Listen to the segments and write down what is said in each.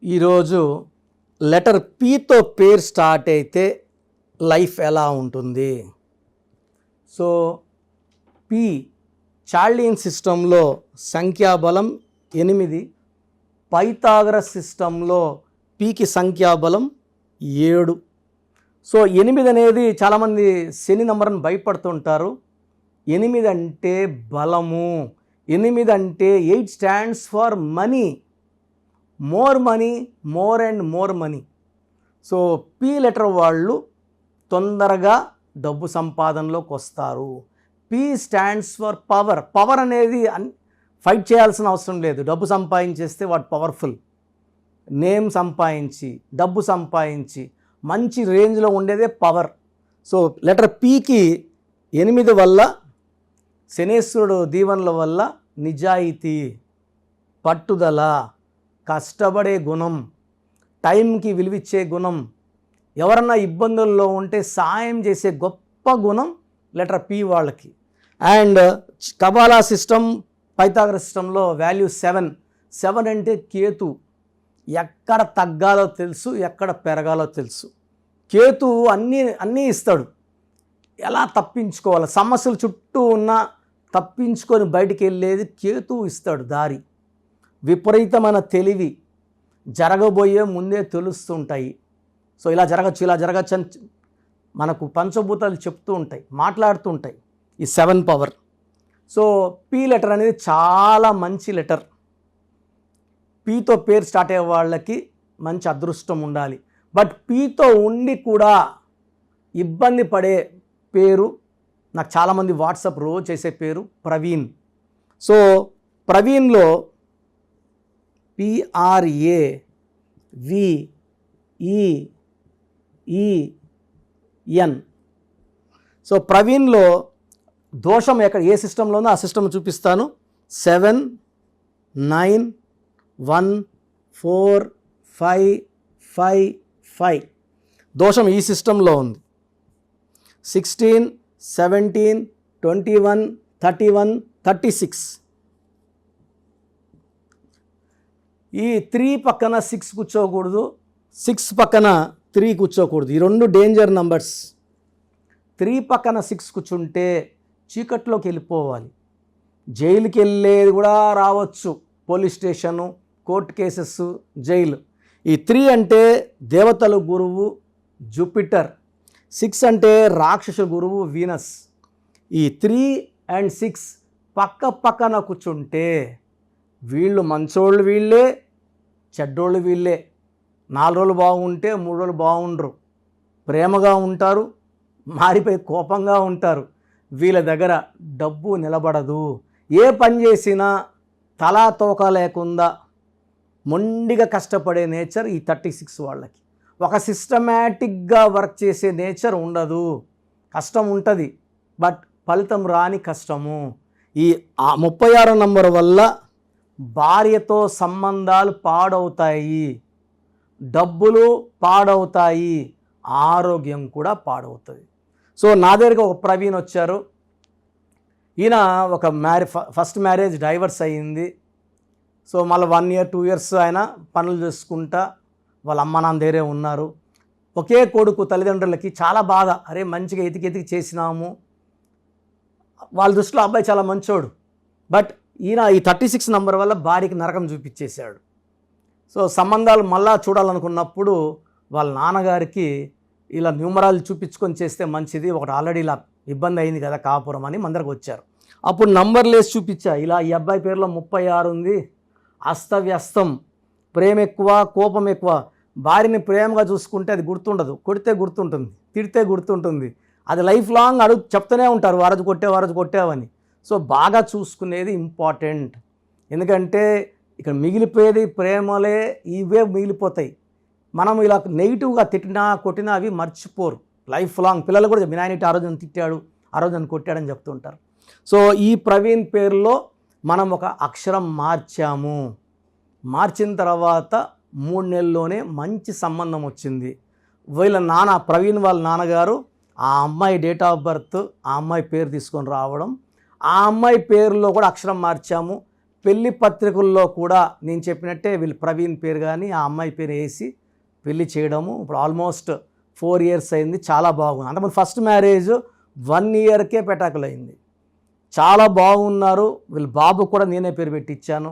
ఈరోజు లెటర్ పీతో పేరు స్టార్ట్ అయితే లైఫ్ ఎలా ఉంటుంది? సో పి చార్లియన్ సిస్టంలో సంఖ్యాబలం 8, పైథాగరస్ సిస్టంలో పీకి సంఖ్యాబలం 7. సో 8 అనేది చాలామంది శని నంబర్ని భయపడుతుంటారు. 8 అంటే బలము. 8 అంటే 8 stands for money, more money, more and more money. So P letter వాళ్ళు తొందరగా డబ్బు సంపాదనలోకి వస్తారు. P stands for power. Power అనేది ఫైట్ చేయాల్సిన అవసరం లేదు. డబ్బు సంపాదించేస్తే వాడు పవర్ఫుల్. నేమ్ సంపాదించి, డబ్బు సంపాదించి మంచి రేంజ్లో ఉండేదే పవర్. సో లెటర్ పీకి 8 వల్ల, శనేశ్వరుడు దీవెనల వల్ల నిజాయితీ, పట్టుదల, కష్టపడే గుణం, టైంకి విలువిచ్చే గుణం, ఎవరన్నా ఇబ్బందుల్లో ఉంటే సాయం చేసే గొప్ప గుణం లెటర్ పి వాళ్ళకి. అండ్ కబాలా సిస్టమ్, పైథాగరస్ సిస్టంలో వాల్యూ 7. 7 అంటే కేతు. ఎక్కడ తగ్గాలో తెలుసు, ఎక్కడ పెరగాలో తెలుసు. కేతు అన్నీ ఇస్తాడు. ఎలా తప్పించుకోవాలి, సమస్యలు చుట్టూ ఉన్న తప్పించుకొని బయటికి వెళ్ళేది కేతు ఇస్తాడు దారి. విపరీతమైన తెలివి, జరగబోయే ముందే తెలుస్తుంటాయి. సో ఇలా జరగచ్చు, ఇలా జరగచ్చు అని మనకు పంచభూతాలు చెప్తూ ఉంటాయి, మాట్లాడుతూ ఉంటాయి. ఈ 7 పవర్. సో పి లెటర్ అనేది చాలా మంచి లెటర్. పీతో పేరు స్టార్ట్ అయ్యే వాళ్ళకి మంచి అదృష్టం ఉండాలి. బట్ పీతో ఉండి కూడా ఇబ్బంది పడే పేరు నాకు చాలామంది వాట్సాప్ రోజు చేసే పేరు ప్రవీణ్. సో ప్రవీణ్లో PRAVEEN. సో ప్రవీణ్లో దోషం ఎక్కడ, ఏ సిస్టంలోనో ఆ సిస్టమ్ చూపిస్తాను. 7, 9, 1, 4, 5, 5, 5 దోషం ఈ సిస్టంలో ఉంది. 16, 17, 21, 31, 36. ఈ 3 పక్కన 6 కూర్చోకూడదు, 6 పక్కన 3 కూర్చోకూడదు. ఈ 2 డేంజర్ నంబర్స్. 3 పక్కన 6 కూర్చుంటే చీకట్లోకి వెళ్ళిపోవాలి. జైలుకి వెళ్ళేది కూడా రావచ్చు. Police station, court cases, jail. ఈ 3 అంటే దేవతల గురువు జూపిటర్. 6 అంటే రాక్షస గురువు వీనస్. ఈ 3 and 6 పక్క పక్కన కూర్చుంటే వీళ్ళు మంచోళ్ళు వీళ్ళే, చెడ్డోళ్ళు వీళ్ళే. 4 రోజులు బాగుంటే 3 రోజులు బాగుండరు. ప్రేమగా ఉంటారు, మారిపోయి కోపంగా ఉంటారు. వీళ్ళ దగ్గర డబ్బు నిలబడదు. ఏ పని చేసినా తలా తోక లేకుండా మొండిగా కష్టపడే నేచర్ ఈ 36 వాళ్ళకి. ఒక సిస్టమేటిక్గా వర్క్ చేసే నేచర్ ఉండదు. కష్టం ఉంటుంది, బట్ ఫలితం రాని కష్టము. ఈ 36 నంబర్ వల్ల భార్యతో సంబంధాలు పాడవుతాయి, డబ్బులు పాడవుతాయి, ఆరోగ్యం కూడా పాడవుతుంది. సో నా దగ్గరికి ఒక ప్రవీణ్ వచ్చారు. ఈయన ఒక ఫస్ట్ మ్యారేజ్ డైవర్స్ అయ్యింది. సో మళ్ళీ 1 year 2 years ఆయన పనులు చేసుకుంటా వాళ్ళ అమ్మ నాన్న దగ్గరే ఉన్నారు. ఒకే కొడుకు. తల్లిదండ్రులకి చాలా బాధ. అరే మంచిగా ఎతికి చేసినాము. వాళ్ళ దృష్టిలో అబ్బాయి చాలా మంచోడు. బట్ ఈయన ఈ 36 నంబర్ వల్ల భార్యకి నరకం చూపించేశాడు. సో సంబంధాలు మళ్ళా చూడాలనుకున్నప్పుడు వాళ్ళ నాన్నగారికి ఇలా న్యూమరాలు చూపించుకొని చేస్తే మంచిది, ఒకటి ఆల్రెడీ ఇలా ఇబ్బంది అయింది కదా కాపురం అని మందరికి వచ్చారు. అప్పుడు నంబర్లు వేసి చూపించా. ఇలా ఈ అబ్బాయి పేరులో 36 ఉంది. అస్తవ్యస్తం, ప్రేమ ఎక్కువ, కోపం ఎక్కువ. భార్యని ప్రేమగా చూసుకుంటే అది గుర్తుండదు, కొడితే గుర్తుంటుంది, తిడితే గుర్తుంటుంది. అది లైఫ్ లాంగ్ చెప్తూనే ఉంటారు, వారజు కొట్టావని. సో బాగా చూసుకునేది ఇంపార్టెంట్. ఎందుకంటే ఇక్కడ మిగిలిపోయేది ప్రేమలే, ఇవే మిగిలిపోతాయి. మనం ఇలా నెగిటివ్గా తిట్టినా కొట్టినా అవి మర్చిపోరు లైఫ్ లాంగ్. పిల్లలు కూడా మీ నాయన ఆ రోజు నన్ను తిట్టాడు, ఆ రోజు నన్ను కొట్టాడని చెప్తుంటారు. సో ఈ ప్రవీణ్ పేరులో మనం ఒక అక్షరం మార్చాము. మార్చిన తర్వాత 3 నెలల్లోనే మంచి సంబంధం వచ్చింది. వీళ్ళ నాన్న, ప్రవీణ్ వాళ్ళ నాన్నగారు ఆ అమ్మాయి డేట్ ఆఫ్ బర్త్, ఆ అమ్మాయి పేరు తీసుకొని రావడం, ఆ అమ్మాయి పేరులో కూడా అక్షరం మార్చాము. పెళ్లి పత్రికల్లో కూడా నేను చెప్పినట్టే వీళ్ళు ప్రవీణ్ పేరు కానీ ఆ అమ్మాయి పేరు వేసి పెళ్లి చేయడము ఇప్పుడు ఆల్మోస్ట్ 4 years అయింది. చాలా బాగుంది. అంతకుముందు ఫస్ట్ మ్యారేజ్ 1 yearకే పెటాకులైంది. చాలా బాగున్నారు. వీళ్ళ బాబు కూడా నేనే పేరు పెట్టి ఇచ్చాను.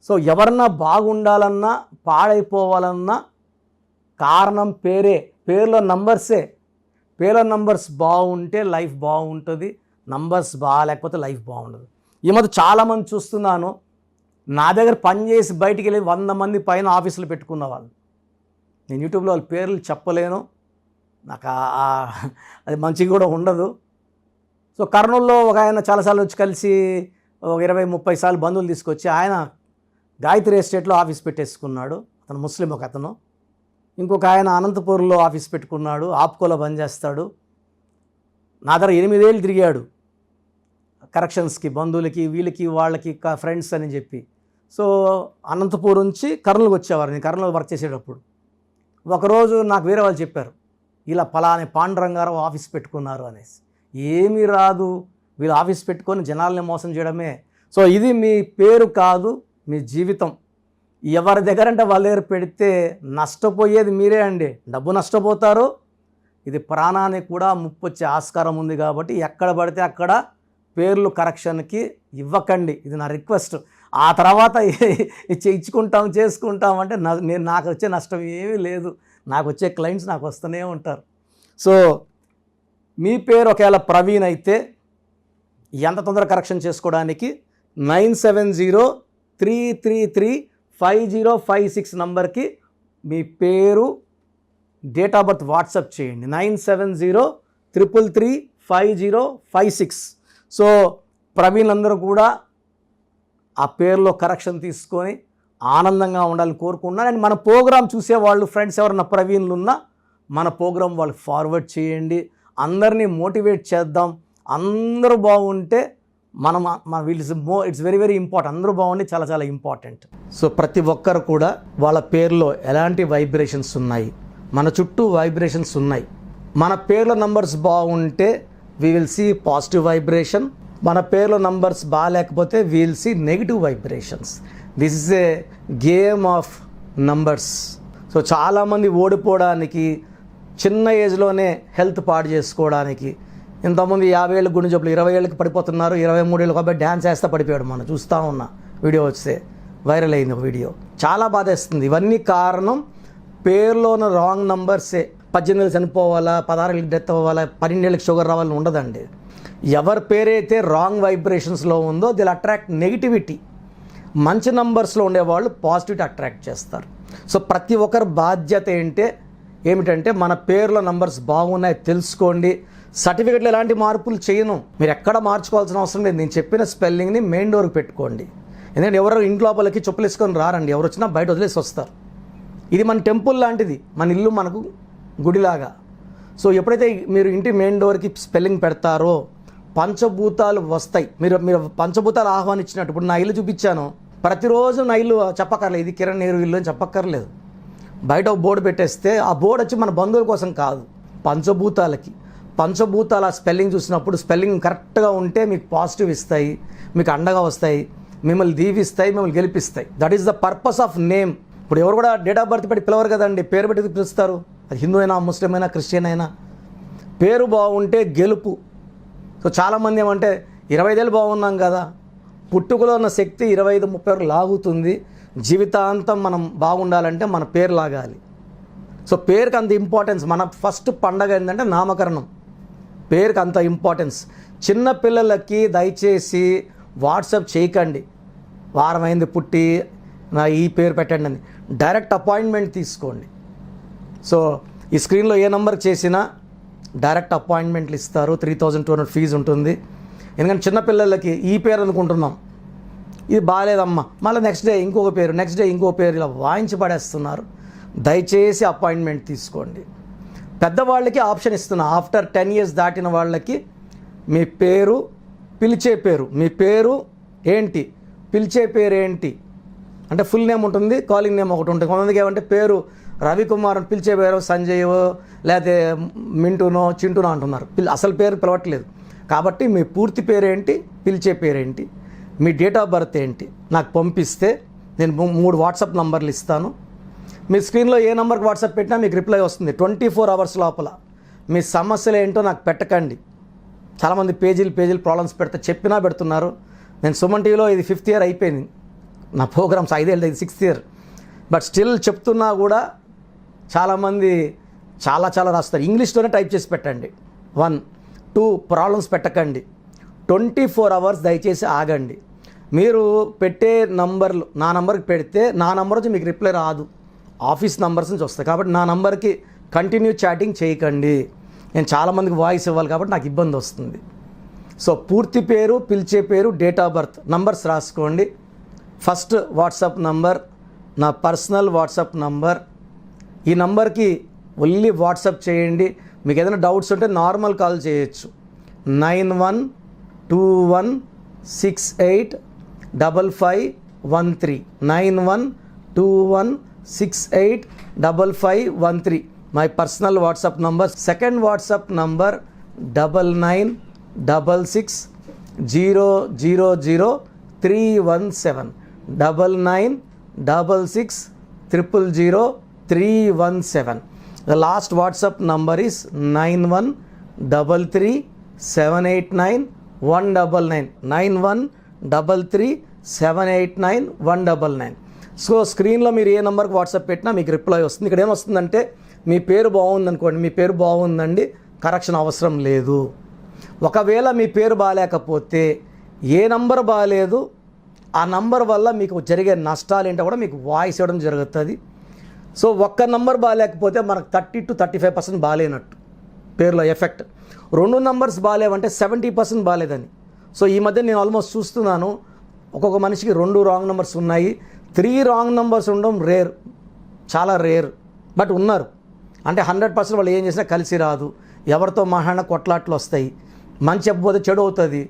సో ఎవరన్నా బాగుండాలన్నా పాడైపోవాలన్నా కారణం పేరే, పేరులో నంబర్సే. పేరులో నంబర్స్ బాగుంటే లైఫ్ బాగుంటుంది, నంబర్స్ బాగాలేకపోతే లైఫ్ బాగుండదు. ఈ మధ్య చాలామంది చూస్తున్నాను, నా దగ్గర పనిచేసి బయటికి వెళ్ళి 100 మంది పైన ఆఫీసులు పెట్టుకున్న వాళ్ళు. నేను యూట్యూబ్లో వాళ్ళ పేర్లు చెప్పలేను, నాకు అది మంచిగా కూడా ఉండదు. సో కర్నూలులో ఒక ఆయన చాలాసార్లు వచ్చి కలిసి ఒక 20-30 సార్లు బంధువులు తీసుకొచ్చి ఆయన గాయత్రి ఎస్టేట్లో ఆఫీస్ పెట్టేసుకున్నాడు. అతను ముస్లిం ఒక అతను. ఇంకొక ఆయన అనంతపూర్లో ఆఫీస్ పెట్టుకున్నాడు, ఆప్కోలో పనిచేస్తాడు. నా దగ్గర 8 ఏళ్ళు తిరిగాడు కరెక్షన్స్కి, బంధువులకి, వీళ్ళకి వాళ్ళకి ఫ్రెండ్స్ అని చెప్పి. సో అనంతపూర్ నుంచి కర్నూలుకి వచ్చేవారు. నేను కర్నూలు వర్క్ చేసేటప్పుడు ఒకరోజు నాకు వేరే వాళ్ళు చెప్పారు, ఇలా పలాని పాండురంగారావు ఆఫీస్ పెట్టుకున్నారు అనేసి. ఏమీ రాదు, వీళ్ళు ఆఫీస్ పెట్టుకొని జనాల్ని మోసం చేయడమే. సో ఇది మీ పేరు కాదు, మీ జీవితం. ఎవరి దగ్గర అంటే వాళ్ళ దగ్గర పెడితే నష్టపోయేది మీరే అండి. డబ్బు నష్టపోతారు, ఇది ప్రాణానికి కూడా ముప్పు వచ్చే ఆస్కారం ఉంది. కాబట్టి ఎక్కడ పడితే అక్కడ పేర్లు కరెక్షన్కి ఇవ్వకండి, ఇది నా రిక్వెస్ట్. ఆ తర్వాత ఇచ్చుకుంటాం చేసుకుంటాం అంటే నాకు వచ్చే నష్టం ఏమీ లేదు. నాకు వచ్చే క్లయింట్స్ నాకు వస్తూనే ఉంటారు. సో మీ పేరు ఒకవేళ ప్రవీణ్ అయితే ఎంత తొందర కరెక్షన్ చేసుకోవడానికి 9703335056 నంబర్కి మీ పేరు, డేట్ ఆఫ్ బర్త్ వాట్సాప్ చేయండి. 9703335056. సో ప్రవీణ్ అందరూ కూడా ఆ పేరులో కరెక్షన్ తీసుకొని ఆనందంగా ఉండాలని కోరుకుంటున్నాను. అండ్ మన ప్రోగ్రాం చూసేవాళ్ళు ఫ్రెండ్స్ ఎవరన్నా ప్రవీణ్లు ఉన్నా మన ప్రోగ్రాం వాళ్ళకి ఫార్వర్డ్ చేయండి. అందరినీ మోటివేట్ చేద్దాం. అందరూ బాగుంటే మనం ఇట్స్ వెరీ వెరీ ఇంపార్టెంట్. అందరూ బాగుండి చాలా చాలా ఇంపార్టెంట్. సో ప్రతి ఒక్కరు కూడా వాళ్ళ పేరులో ఎలాంటి వైబ్రేషన్స్ ఉన్నాయి, మన చుట్టూ వైబ్రేషన్స్ ఉన్నాయి. మన పేర్ల నంబర్స్ బాగుంటే we will see positive vibration. మన పేర్ల నంబర్స్ బాగాలేకపోతే we will see negative vibrations. This is a game of numbers. So చాలామంది ఓడిపోవడానికి, చిన్న ఏజ్లోనే హెల్త్ పాడు చేసుకోవడానికి, ఇంతకుముందు 50 ఏళ్ళకి గుండె జబ్బులు 20 ఏళ్ళకి పడిపోతున్నారు, 23 ఏళ్ళకి కాబట్టి డ్యాన్స్ వేస్తా పడిపోయాడు. మనం చూస్తూ ఉన్న వీడియో వస్తే వైరల్ అయింది ఒక వీడియో. చాలా బాధేస్తుంది. ఇవన్నీ కారణం పేరులో ఉన్న రాంగ్ నంబర్సే. 18 ఏళ్ళు చనిపోవాలా, 16 ఏళ్ళకి డెత్ అవ్వాలా, 12 ఏళ్ళకి షుగర్ రావాలని ఉండదండి. ఎవరి పేరైతే రాంగ్ వైబ్రేషన్స్లో ఉందో దిల్ అట్రాక్ట్ నెగిటివిటీ. మంచి నంబర్స్లో ఉండేవాళ్ళు పాజిటివిటీ అట్రాక్ట్ చేస్తారు. సో ప్రతి ఒక్కరి బాధ్యత ఏమిటంటే మన పేర్లో నంబర్స్ బాగున్నాయి తెలుసుకోండి. సర్టిఫికెట్లో ఎలాంటి మార్పులు చేయను, మీరు ఎక్కడ మార్చుకోవాల్సిన అవసరం లేదు. నేను చెప్పిన స్పెల్లింగ్ని మెయిన్ డోర్కి పెట్టుకోండి. ఎందుకంటే ఎవరు ఇంటి లోపలికి చెప్పులు వేసుకొని రారండి, ఎవరు వచ్చినా బయట వదిలేసి వస్తారు. ఇది మన టెంపుల్ లాంటిది, మన ఇల్లు మనకు గుడిలాగా. సో ఎప్పుడైతే మీరు ఇంటి మెయిన్ డోర్కి స్పెల్లింగ్ పెడతారో పంచభూతాలు వస్తాయి. మీరు పంచభూతాలు ఆహ్వానించినట్టు. ఇప్పుడు నా ఇల్లు చూపించాను, ప్రతిరోజు నా ఇల్లు చెప్పక్కర్లేదు, ఇది కిరణ్ నేరు ఇల్లు అని చెప్పక్కర్లేదు. బయట ఒక బోర్డు పెట్టేస్తే ఆ బోర్డు వచ్చి మన బంధువుల కోసం కాదు, పంచభూతాలకి. పంచభూతాల స్పెల్లింగ్ చూసినప్పుడు స్పెల్లింగ్ కరెక్ట్గా ఉంటే మీకు పాజిటివ్ ఇస్తాయి, మీకు అండగా వస్తాయి, మిమ్మల్ని దీవిస్తాయి, మిమ్మల్ని గెలిపిస్తాయి. That is the purpose of name. ఇప్పుడు ఎవరు కూడా డేట్ ఆఫ్ బర్త్ పెట్టి పిలవరు కదండి, పేరు పెట్టి పిలుస్తారు. అది హిందూ అయినా, ముస్లిం అయినా, క్రిస్టియన్ అయినా. పేరు బాగుంటే గెలుపు. సో చాలామంది ఏమంటే 25 ఏళ్ళు బాగున్నాం కదా, పుట్టుకలో ఉన్న శక్తి 25-30 వరకు లాగుతుంది. జీవితాంతం మనం బాగుండాలంటే మన పేరు లాగాలి. సో పేరుకి అంత ఇంపార్టెన్స్. మన ఫస్ట్ పండగ ఏంటంటే నామకరణం. పేరుకి అంత ఇంపార్టెన్స్. చిన్న పిల్లలకి దయచేసి వాట్సాప్ చేయకండి, వారం అయింది పుట్టి నా ఈ పేరు పెట్టండి అని. డైరెక్ట్ అపాయింట్మెంట్ తీసుకోండి. సో ఈ స్క్రీన్లో ఏ నెంబర్ చేసినా డైరెక్ట్ అపాయింట్మెంట్లు ఇస్తారు. 3200 ఫీజు ఉంటుంది. ఎందుకంటే చిన్నపిల్లలకి ఈ పేరు అనుకుంటున్నాం, ఇది బాగాలేదమ్మా, మళ్ళీ నెక్స్ట్ డే ఇంకొక పేరు, నెక్స్ట్ డే ఇంకో పేరు, ఇలా వాయించి పడేస్తున్నారు. దయచేసి అపాయింట్మెంట్ తీసుకోండి. పెద్దవాళ్ళకి ఆప్షన్ ఇస్తున్నా, ఆఫ్టర్ 10 years దాటిన వాళ్ళకి మీ పేరు, పిలిచే పేరు, మీ పేరు ఏంటి, పిలిచే పేరు ఏంటి అంటే ఫుల్ నేమ్ ఉంటుంది, కాలింగ్ నేమ్ ఒకటి ఉంటుంది. కొంతమందికి ఏమంటే పేరు రవికుమార్ అని పిలిచే పేరు సంజయ్ లేకపోతే మింటూనో చింటూనో అంటున్నారు. అసలు పేరు పిలవట్లేదు. కాబట్టి మీ పూర్తి పేరేంటి, పిలిచే పేరేంటి, మీ డేట్ ఆఫ్ బర్త్ ఏంటి నాకు పంపిస్తే నేను 3 వాట్సాప్ నంబర్లు ఇస్తాను. మీ స్క్రీన్లో ఏ నెంబర్కి వాట్సాప్ పెట్టినా మీకు రిప్లై వస్తుంది. 24 అవర్స్ లోపల మీ సమస్యలు ఏంటో నాకు పెట్టకండి. చాలామంది పేజీలు ప్రాబ్లమ్స్ చెప్పినా పెడుతున్నారు. నేను సుమన్ టీవీలో ఇది 5th ఇయర్ అయిపోయింది, నా ప్రోగ్రామ్స్ 5 ఏళ్ళు, ఇది 6th ఇయర్. బట్ స్టిల్ చెప్తున్నా కూడా చాలామంది చాలా రాస్తారు. ఇంగ్లీష్లోనే టైప్ చేసి పెట్టండి. 1, 2 ప్రాబ్లమ్స్ పెట్టకండి. 24 అవర్స్ దయచేసి ఆగండి. మీరు పెట్టే నంబర్లు నా నంబర్కి పెడితే నా నంబర్ నుంచి మీకు రిప్లై రాదు, ఆఫీస్ నంబర్స్ నుంచి వస్తాయి. కాబట్టి నా నంబర్కి కంటిన్యూ చాటింగ్ చేయకండి. నేను చాలామందికి వాయిస్ ఇవ్వాలి కాబట్టి నాకు ఇబ్బంది వస్తుంది. సో పూర్తి పేరు, పిలిచే పేరు, డేట్ ఆఫ్ బర్త్, నంబర్స్ రాసుకోండి. ఫస్ట్ వాట్సాప్ నంబర్ నా పర్సనల్ వాట్సాప్ నంబర్. ఈ నంబర్కి ఓన్లీ వాట్సాప్ చేయండి. మీకు ఏదైనా డౌట్స్ ఉంటే నార్మల్ కాల్ చేయొచ్చు. 9121685513 9121685513 my personal WhatsApp number. Second WhatsApp number 9966000317 9966000317. The last WhatsApp number is 9133789199 9133789199. So స్క్రీన్లో మీరు ఏ నెంబర్కి వాట్సాప్ పెట్టినా మీకు రిప్లై వస్తుంది. ఇక్కడ ఏమొస్తుందంటే మీ పేరు బాగుందనుకోండి, మీ పేరు బాగుందండి, కరెక్షన్ అవసరం లేదు. ఒకవేళ మీ పేరు బాగాలేకపోతే ఏ నంబర్ బాగాలేదు ఆ నంబర్ వల్ల మీకు జరిగే నష్టాలు ఏంటో కూడా మీకు వాయిస్ ఇవ్వడం జరుగుతుంది. సో ఒక్క నంబర్ బాగాలేకపోతే మనకు 30 to 35% బాగాలేనట్టు పేరులో ఎఫెక్ట్. 2 నంబర్స్ బాగాలేవంటే 70% బాగాలేదని. సో ఈ మధ్య నేను ఆల్మోస్ట్ చూస్తున్నాను, ఒక్కొక్క మనిషికి 2 రాంగ్ నెంబర్స్ ఉన్నాయి. 3 రాంగ్ నెంబర్స్ ఉండడం రేర్, చాలా రేర్. బట్ ఉన్నారు. అంటే 100% వాళ్ళు ఏం చేసినా కలిసి రాదు. ఎవరితో మాట్లాడినా కొట్లాట్లు వస్తాయి. మంచి చెప్పబోతే చెడు అవుతుంది.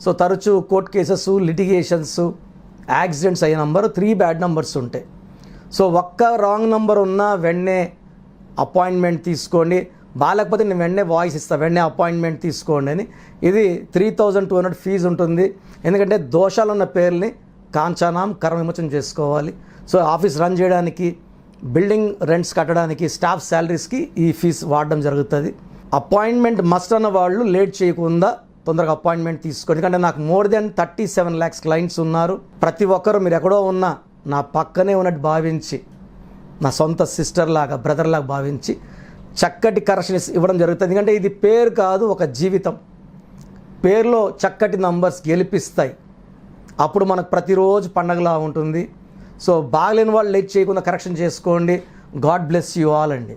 సో తరచూ కోర్ట్ కేసెస్, లిటిగేషన్స్, యాక్సిడెంట్స్ అయ్యే నంబరు 3 బ్యాడ్ నెంబర్స్ ఉంటాయి. సో ఒక్క రాంగ్ నెంబర్ ఉన్నా వెంటనే అపాయింట్మెంట్ తీసుకోండి. బాగాలేకపోతే నేను వెంటనే వాయిస్ ఇస్తాను, వెంటనే అపాయింట్మెంట్ తీసుకోండి అని. ఇది 3200 ఫీజు ఉంటుంది. ఎందుకంటే దోషాలు ఉన్న పేర్లని కాంచానాం కర్మ విమోచన చేసుకోవాలి. సో ఆఫీస్ రన్ చేయడానికి, బిల్డింగ్ రెంట్స్ కట్టడానికి, స్టాఫ్ శాలరీస్కి ఈ ఫీజు వాడడం జరుగుతుంది. అపాయింట్మెంట్ మస్ట్ అన్న వాళ్ళు లేట్ చేయకుండా తొందరగా అపాయింట్మెంట్ తీసుకోండి. ఎందుకంటే నాకు more than 37 lakhs క్లయింట్స్ ఉన్నారు. ప్రతి ఒక్కరు మీరు ఎక్కడో ఉన్నా నా పక్కనే ఉన్నట్టు భావించి, నా సొంత సిస్టర్ లాగా, బ్రదర్ లాగా భావించి చక్కటి కరెక్షన్ ఇవ్వడం జరుగుతుంది. ఎందుకంటే ఇది పేరు కాదు, ఒక జీవితం. పేరులో చక్కటి నంబర్స్ గెలిపిస్తాయి. అప్పుడు మనకు ప్రతిరోజు పండగలా ఉంటుంది. సో బాగలేని వాళ్ళు లేట్ చేయకుండా కరెక్షన్ చేసుకోండి. గాడ్ బ్లెస్ యూ ఆల్ అండి.